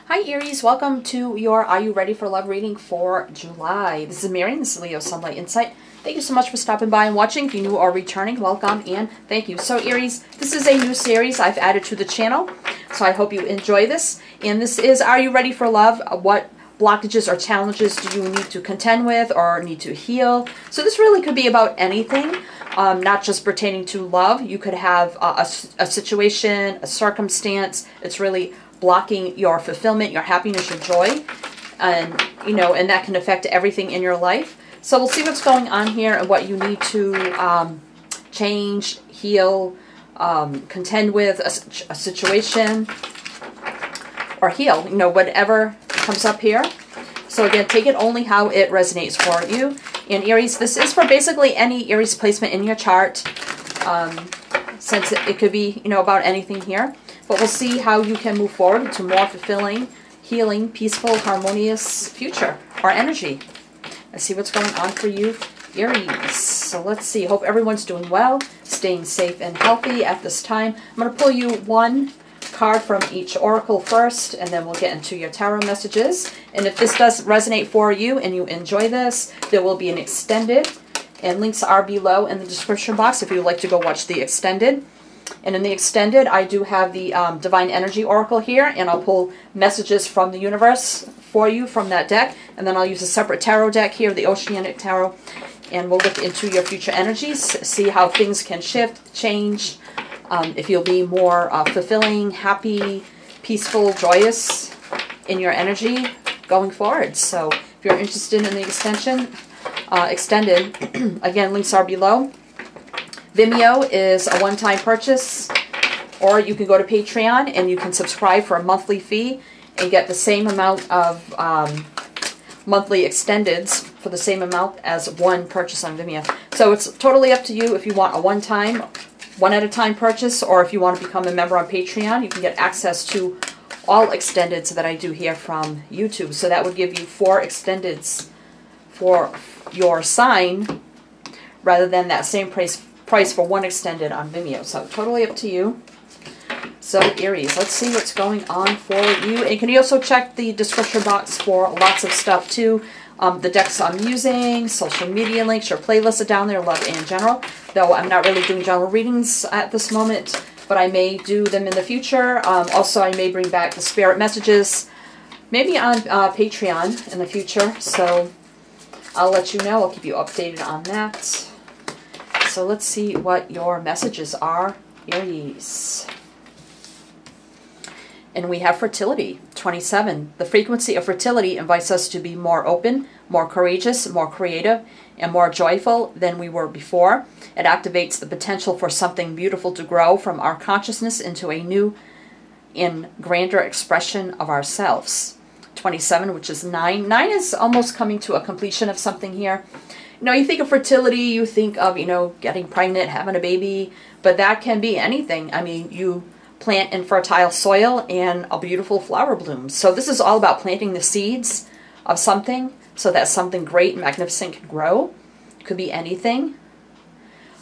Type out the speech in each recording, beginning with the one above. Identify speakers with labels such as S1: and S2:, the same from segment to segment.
S1: Hi Aries, welcome to your Are You Ready for Love reading for July. This is Mary, this is Leo Sunlight Insight. Thank you so much for stopping by and watching. If you're new or returning, welcome and thank you. So Aries, this is a new series I've added to the channel, so I hope you enjoy this. And this is Are You Ready for Love? What blockages or challenges do you need to contend with or need to heal? So this really could be about anything, not just pertaining to love. You could have a situation, a circumstance. It's really blocking your fulfillment, your happiness, your joy, and and that can affect everything in your life. So we'll see what's going on here and what you need to change, heal, contend with a situation, or heal, whatever comes up here. So again, take it only how it resonates for you. And Aries, this is for basically any Aries placement in your chart, since it could be, about anything here. But we'll see how you can move forward to more fulfilling, healing, peaceful, harmonious future or energy. Let's see what's going on for you, Aries. So let's see. Hope everyone's doing well, staying safe and healthy at this time. I'm going to pull you one card from each oracle first, and then we'll get into your tarot messages. And if this does resonate for you and you enjoy this, there will be an extended, and links are below in the description box if you'd like to go watch the extended. And in the extended, I do have the Divine Energy Oracle here, and I'll pull messages from the universe for you from that deck. And then I'll use a separate tarot deck here, the Oceanic Tarot, and we'll look into your future energies, see how things can shift, change, if you'll be more fulfilling, happy, peaceful, joyous in your energy going forward. So if you're interested in the extended, again, links are below. Vimeo is a one-time purchase, or you can go to Patreon and you can subscribe for a monthly fee and get the same amount of monthly extendeds for the same amount as one purchase on Vimeo. So it's totally up to you if you want a one-at-a-time purchase, or if you want to become a member on Patreon, you can get access to all extendeds that I do here from YouTube. So that would give you 4 extendeds for your sign rather than that same price for one extended on Vimeo. So totally up to you. So Aries, let's see what's going on for you. And can you also check the description box for lots of stuff too. The decks I'm using, social media links, your playlists are down there, love in general. Though I'm not really doing general readings at this moment, but I may do them in the future. Also, I may bring back the spirit messages, maybe on Patreon in the future. So I'll let you know. I'll keep you updated on that. So let's see what your messages are, Aries. And we have fertility, 27. The frequency of fertility invites us to be more open, more courageous, more creative, and more joyful than we were before. It activates the potential for something beautiful to grow from our consciousness into a new and grander expression of ourselves. 27, which is 9. 9 is almost coming to a completion of something here. You think of fertility, you think of, getting pregnant, having a baby, but that can be anything. I mean, you plant in fertile soil and a beautiful flower blooms. So this is all about planting the seeds of something so that something great and magnificent can grow. It could be anything.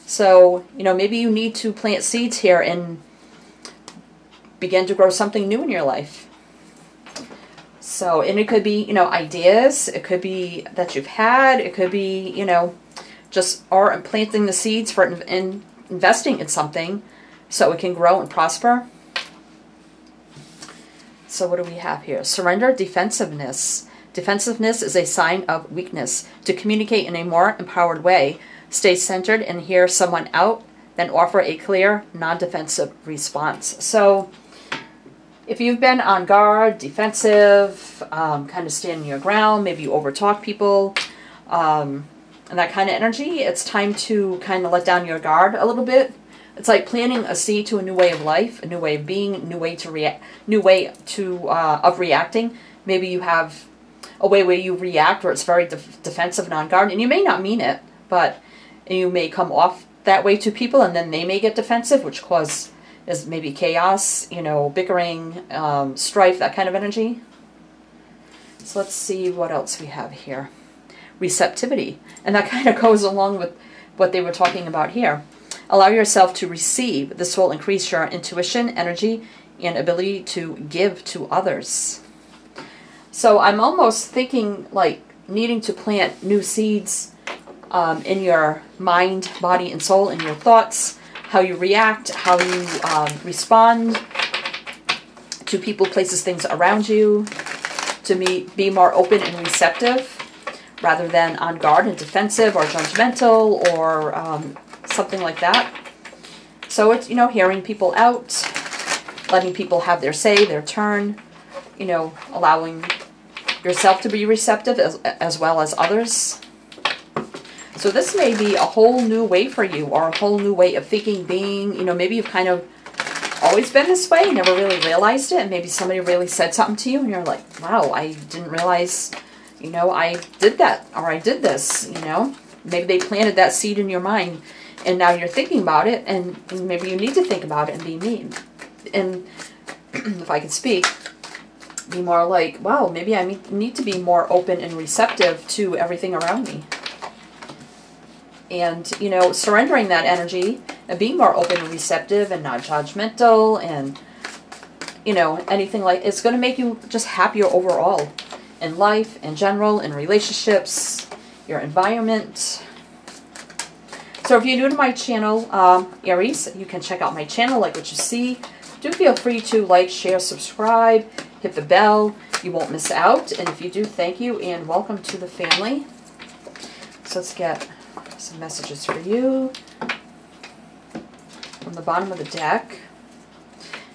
S1: So, maybe you need to plant seeds here and begin to grow something new in your life. So, and it could be, ideas. It could be that you've had. It could be, just or planting the seeds for investing in something so it can grow and prosper. So what do we have here? Surrender, defensiveness. Defensiveness is a sign of weakness. To communicate in a more empowered way, stay centered and hear someone out, then offer a clear, non-defensive response. So if you've been on guard, defensive, kind of standing your ground, maybe you overtalk people, and that kind of energy, it's time to kind of let down your guard a little bit. It's like planting a seed to a new way of life, a new way of being, a new way to react, of reacting. Maybe you have a way where you react where it's very defensive and on guard, and you may not mean it, but you may come off that way to people, and then they may get defensive, which causes maybe chaos, bickering, strife, that kind of energy. So let's see what else we have here. Receptivity, and that kind of goes along with what they were talking about here. Allow yourself to receive. This will increase your intuition, energy, and ability to give to others. So I'm almost thinking like needing to plant new seeds in your mind, body, and soul, in your thoughts, how you react, how you respond to people, places, things around you, to be more open and receptive rather than on guard and defensive or judgmental or something like that. So it's, you know, hearing people out, letting people have their say, their turn, you know, allowing yourself to be receptive as well as others. So this may be a whole new way for you, or a whole new way of thinking, being, you know, maybe you've kind of always been this way, never really realized it, and maybe somebody really said something to you and you're like, wow, I didn't realize, you know, I did that, or I did this, you know. Maybe they planted that seed in your mind and now you're thinking about it, and maybe you need to think about it and be mean. And if I could speak, be more like, wow, maybe I need to be more open and receptive to everything around me. And, you know, surrendering that energy and being more open and receptive and not judgmental and, you know, anything like, it's going to make you just happier overall in life, in general, in relationships, your environment. So if you're new to my channel, Aries, you can check out my channel, like what you see. Do feel free to like, share, subscribe, hit the bell. You won't miss out. And if you do, thank you and welcome to the family. So let's get some messages for you from the bottom of the deck,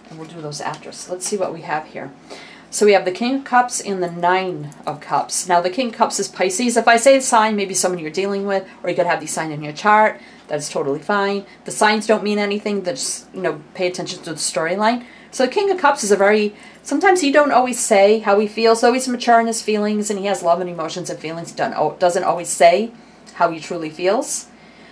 S1: and we'll do those after. So let's see what we have here. So we have the King of Cups and the Nine of Cups. Now the King of Cups is Pisces. If I say a sign, maybe someone you're dealing with, or you could have these signs in your chart, that's totally fine. The signs don't mean anything, just, you know, pay attention to the storyline. So the King of Cups is a very, sometimes he don't always say how he feels, so he's mature in his feelings, and he has love and emotions and feelings, doesn't always say how he truly feels.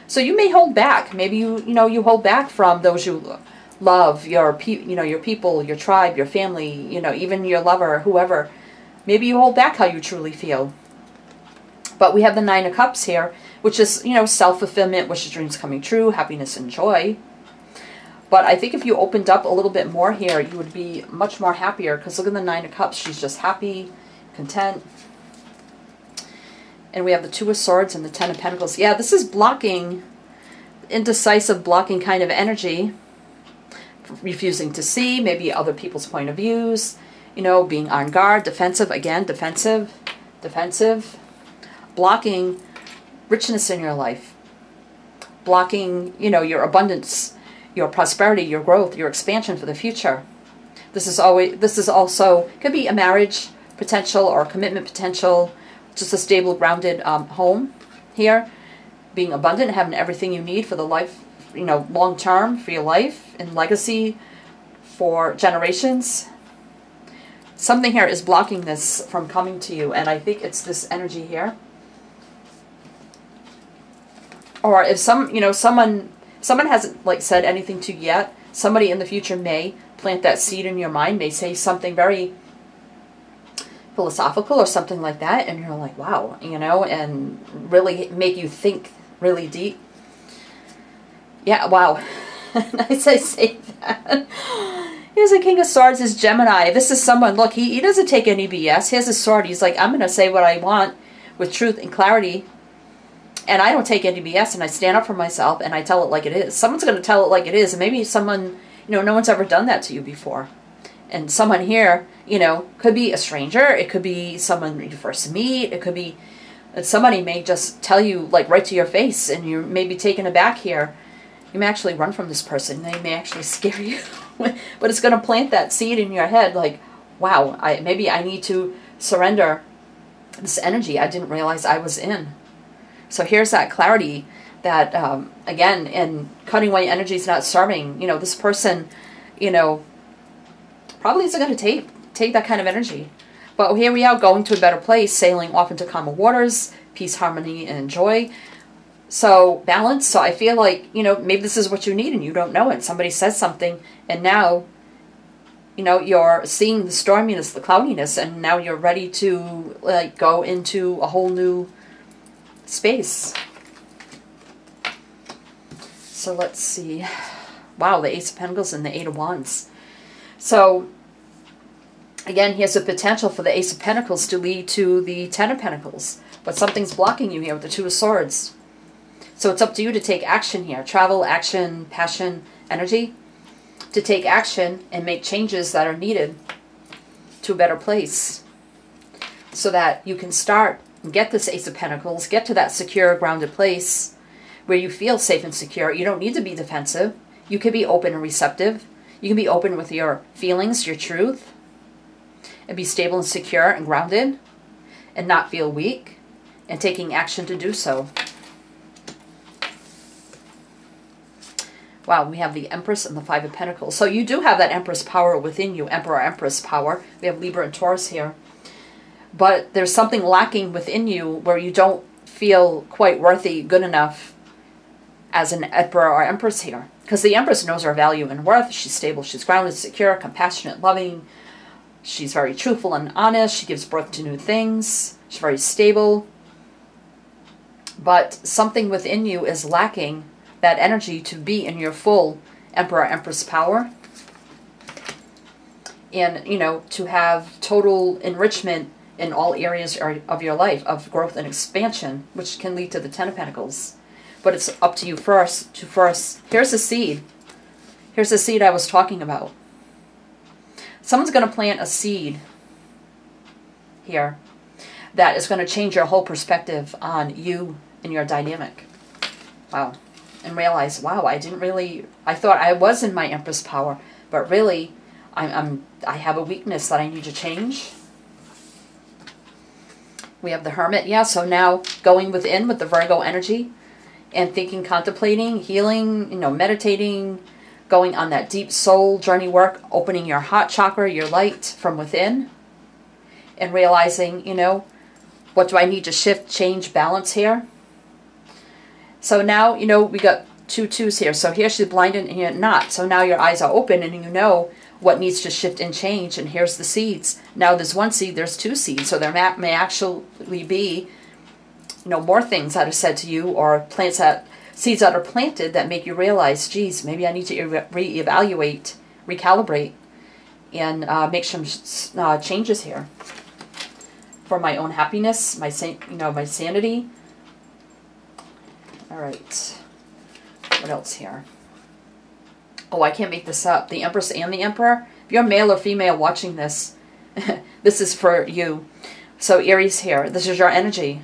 S1: So you may hold back. Maybe you hold back from those you love, your people, your tribe, your family, you know, even your lover, whoever. Maybe you hold back how you truly feel. But we have the Nine of Cups here, which is, you know, self-fulfillment, wishes, dreams coming true, happiness and joy. But I think if you opened up a little bit more here, you would be much more happier, because look at the Nine of Cups. She's just happy, content. And we have the Two of Swords and the Ten of Pentacles. Yeah, this is blocking, indecisive blocking kind of energy. Refusing to see maybe other people's point of views. You know, being on guard, defensive, again, defensive. Blocking richness in your life. Blocking, you know, your abundance, your prosperity, your growth, your expansion for the future. This is also, could be a marriage potential or a commitment potential. Just a stable, grounded home here. Being abundant, having everything you need for the life, you know, long term for your life and legacy for generations. Something here is blocking this from coming to you, and I think it's this energy here. Or if someone hasn't like said anything to you yet, somebody in the future may plant that seed in your mind, may say something very philosophical or something like that, and you're like, wow, you know, and really make you think really deep. Yeah, wow. Nice I say that. Here's the King of Swords is Gemini. This is someone, look, he doesn't take any BS. Here's his sword. He's like, I'm going to say what I want with truth and clarity, and I don't take any BS, and I stand up for myself, and I tell it like it is. Someone's going to tell it like it is, and maybe someone, you know, no one's ever done that to you before. And someone here, you know, could be a stranger. It could be someone you first meet. It could be somebody may just tell you, like, right to your face, and you may be taken aback here. You may actually run from this person. They may actually scare you. But it's going to plant that seed in your head, like, wow, maybe I need to surrender this energy I didn't realize I was in. So here's that clarity that, again, and cutting away energy is not serving. You know, this person, you know, probably isn't going to take that kind of energy. But here we are, going to a better place, sailing off into calmer waters, peace, harmony, and joy. So balance. So I feel like, you know, maybe this is what you need and you don't know it. Somebody says something and now, you know, you're seeing the storminess, the cloudiness, and now you're ready to, like, go into a whole new space. So let's see. Wow, the Ace of Pentacles and the Eight of Wands. So Again, here's a potential for the Ace of Pentacles to lead to the Ten of Pentacles. But something's blocking you here with the Two of Swords. So it's up to you to take action here. Travel, action, passion, energy. To take action and make changes that are needed to a better place. So that you can start and get this Ace of Pentacles, get to that secure, grounded place where you feel safe and secure. You don't need to be defensive. You can be open and receptive. You can be open with your feelings, your truth, and be stable and secure and grounded and not feel weak and taking action to do so. Wow, we have the Empress and the Five of Pentacles. So you do have that Empress power within you, Emperor, Empress power. We have Libra and Taurus here. But there's something lacking within you where you don't feel quite worthy, good enough as an Emperor or Empress here. Because the Empress knows her value and worth. She's stable, she's grounded, secure, compassionate, loving. She's very truthful and honest. She gives birth to new things. She's very stable. But something within you is lacking that energy to be in your full Emperor, Empress power. And, you know, to have total enrichment in all areas of your life, of growth and expansion, which can lead to the Ten of Pentacles. But it's up to you first. Here's the seed. Here's the seed I was talking about. Someone's going to plant a seed here that is going to change your whole perspective on you and your dynamic. Wow. And realize, wow, I thought I was in my Empress power, but really I have a weakness that I need to change. We have the Hermit. Yeah, so now going within with the Virgo energy and thinking, contemplating, healing, you know, meditating, going on that deep soul journey work, opening your heart chakra, your light from within, and realizing, you know, what do I need to shift, change, balance here? So now, you know, we got 2 twos here. So here she's blinded and here not. So now your eyes are open and you know what needs to shift and change. And here's the seeds. Now there's 1 seed, there's 2 seeds. So there may actually be, you know, more things that are said to you, or seeds that are planted that make you realize, geez, maybe I need to reevaluate, recalibrate, and make some changes here for my own happiness, my sanity. All right. What else here? Oh, I can't make this up. The Empress and the Emperor. If you're male or female watching this, this is for you. So Aries here. This is your energy.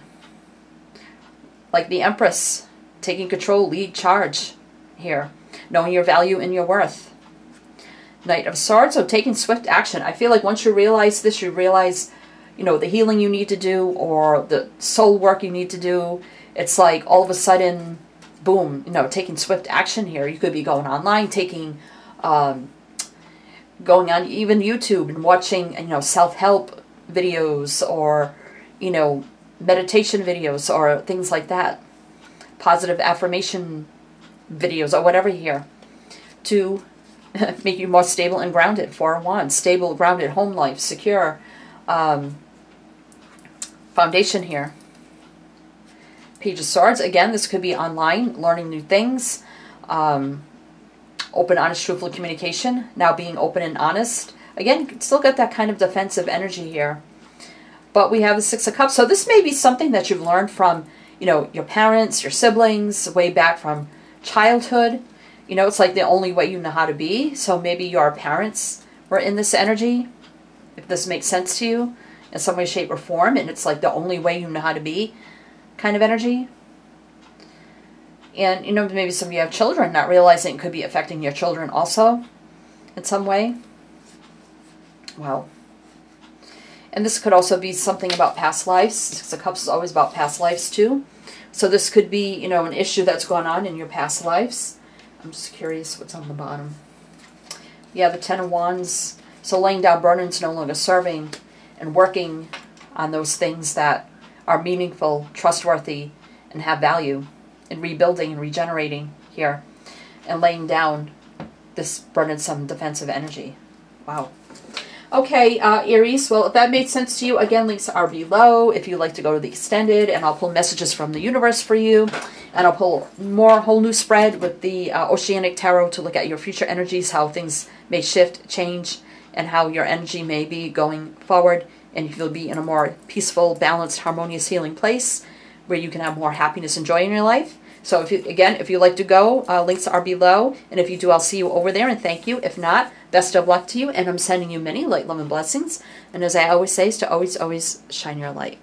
S1: Like the Empress, taking control, lead, charge here. Knowing your value and your worth. Knight of Swords. So taking swift action. I feel like once you realize this, you realize, you know, the healing you need to do or the soul work you need to do. It's like all of a sudden, boom, you know, taking swift action here. You could be going online, going on even YouTube and watching, you know, self-help videos or, you know, meditation videos or things like that. Positive affirmation videos or whatever here to make you more stable and grounded. 4 and 1, stable, grounded, home life, secure, foundation here. Page of Swords. Again, this could be online, learning new things. Open, honest, truthful communication. Now being open and honest. Again, you can still get that kind of defensive energy here. But we have the 6 of Cups. So this may be something that you've learned from, you know, your parents, your siblings, way back from childhood. You know, it's like the only way you know how to be. So maybe your parents were in this energy, if this makes sense to you in some way, shape, or form. And it's like the only way you know how to be kind of energy. And, you know, maybe some of you have children, not realizing it could be affecting your children also in some way. Wow. And this could also be something about past lives. 6 of Cups is always about past lives too. So this could be, you know, an issue that's gone on in your past lives. I'm just curious what's on the bottom. Yeah, the 10 of Wands. So laying down burdens, no longer serving, and working on those things that are meaningful, trustworthy, and have value, and rebuilding and regenerating here, and laying down this burdensome defensive energy. Wow. Okay, Aries, well, if that made sense to you, again, links are below if you'd like to go to the extended, and I'll pull messages from the universe for you, and I'll pull more whole new spread with the Oceanic Tarot to look at your future energies, how things may shift, change, and how your energy may be going forward, and if you'll be in a more peaceful, balanced, harmonious, healing place where you can have more happiness and joy in your life. So if you'd like to go, links are below. And if you do, I'll see you over there, and thank you. If not, best of luck to you, and I'm sending you many light, love, and blessings. And as I always say, is to always, always shine your light.